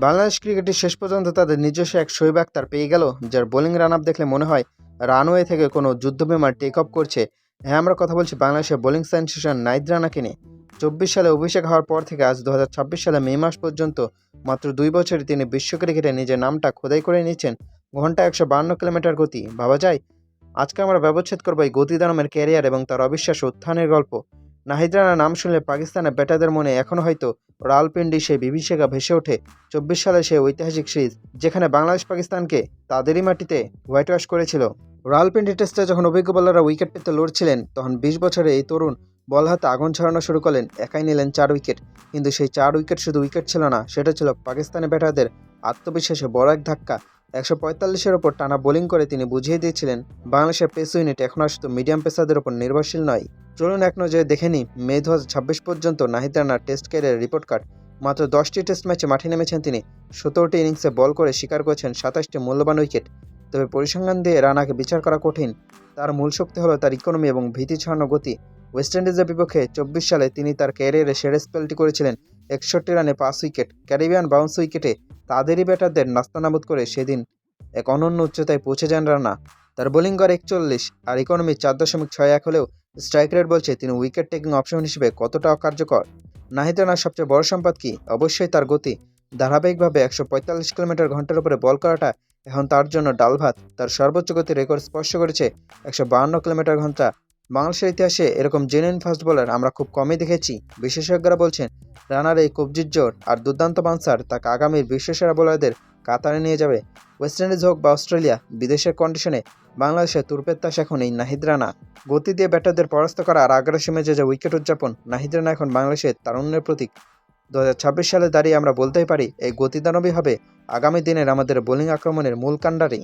বাংলাদেশ ক্রিকেটে শেষ পর্যন্ত তাদের নিজস্ব এক শোয়েব আখতার পেয়ে গেল, যার বোলিং রান আপ দেখলে মনে হয় রানওয়ে থেকে কোনো যুদ্ধবিমান টেক অফ করছে। হ্যাঁ, আমরা কথা বলছি বাংলাদেশের বোলিং সেনসেশন নাহিদ রানাকে নিয়ে। 24 সালে অভিষেক হওয়ার পর থেকে আজ 2026 সালে মে মাস পর্যন্ত মাত্র 2 বছরে তিনি বিশ্ব ক্রিকেটে নিজের নামটা খোদাই করে নিয়েছেন। ঘন্টা 152 কিলোমিটার গতি, ভাবা যায়? আজকে আমরা ব্যবচ্ছেদ করবো এই গতিদানমের ক্যারিয়ার এবং তার অবিশ্বাস্য উত্থানের গল্প। নাহিদ রানার নাম শুনলে পাকিস্তানের ব্যাটারদের মনে এখনও হয়তো রাওয়ালপিন্ডি সেই বিভীষিকা ভেসে ওঠে। 24 সালে সেই ঐতিহাসিক সিরিজ, যেখানে বাংলাদেশ পাকিস্তানকে তাদেরই মাটিতে হোয়াইট ওয়াশ করেছিল। রাওয়ালপিন্ডি টেস্টে যখন অভিজ্ঞ বোলাররা উইকেট পেতে লড়ছিলেন, তখন 20 বছরের এই তরুণ বল হাতে আগুন ছড়ানো শুরু করলেন। একাই নিলেন 4 উইকেট। কিন্তু সেই 4 উইকেট শুধু উইকেট ছিল না, সেটা ছিল পাকিস্তানি ব্যাটারদের আত্মবিশ্বাসে বড় এক ধাক্কা। 145-এর ওপর টানা বোলিং করে তিনি বুঝিয়ে দিয়েছিলেন বাংলাদেশের পেস ইউনিট এখন আর শুধু মিডিয়াম পেসারদের ওপর নির্ভরশীল নয়। চলুন এক নজরে দেখে নিই মে 2026 পর্যন্ত নাহিদ রানার টেস্ট ক্যারিয়ারের রিপোর্ট কার্ড। মাত্র 10টি টেস্ট ম্যাচে মাঠে নেমেছেন তিনি। 17টি ইনিংসে বল করে শিকার করেছেন 27টি মূল্যবান উইকেট। তবে পরিসংখ্যান দিয়ে রানাকে বিচার করা কঠিন। তার মূল শক্তি হলো তার ইকোনমি এবং ভীতি ছড়ানো গতি। ওয়েস্ট ইন্ডিজের বিপক্ষে 24 সালে তিনি তার ক্যারিয়ারে সেরা স্পেলটি করেছিলেন 61 রানে 5 উইকেট। ক্যারিবিয়ান বাউন্স উইকেটে তাদেরই ব্যাটারদের নাস্তানাবুদ করে সেদিন এক অনন্য উচ্চতায় পৌঁছে যান রানা। তার বোলিং গড় 41 আর ইকোনমি 4.61 হলেও স্ট্রাইক রেট বলছে তিনি উইকেট টেকিং অপশন হিসেবে কতটা অকার্যকর। নাহিদ রানার সবচেয়ে বড় সম্পদ কি? অবশ্যই তার গতি। ধারাবাহিকভাবে 145 কিলোমিটার ঘন্টার উপরে বল করাটা এখন তার জন্য ডাল ভাত। তার সর্বোচ্চ গতির রেকর্ড স্পর্শ করেছে 152 কিলোমিটার ঘন্টা। বাংলাদেশের ইতিহাসে এরকম জেনুইন ফাস্ট বোলার আমরা খুব কমই দেখেছি। বিশেষজ্ঞরা বলছেন রানার এই কবজির জোর আর দুর্দান্ত বাউন্সার তাকে আগামীর বিশ্বসেরা বোলারদের কাতারে নিয়ে যাবে। ওয়েস্ট ইন্ডিজ হোক বা অস্ট্রেলিয়া, বিদেশের কন্ডিশনে বাংলাদেশের তুর্পের তাস এখন এই নাহিদ রানা। গতি দিয়ে ব্যাটারদের পরাস্ত করা আর আগ্রাসী ম্যাচে যে উইকেট উদযাপন, নাহিদ রানা এখন বাংলাদেশের তারুণ্যের প্রতীক। 2026 সালে দাঁড়িয়ে আমরা বলতেই পারি এই গতিদানবই হবে আগামী দিনের আমাদের বোলিং আক্রমণের মূল কাণ্ডারি।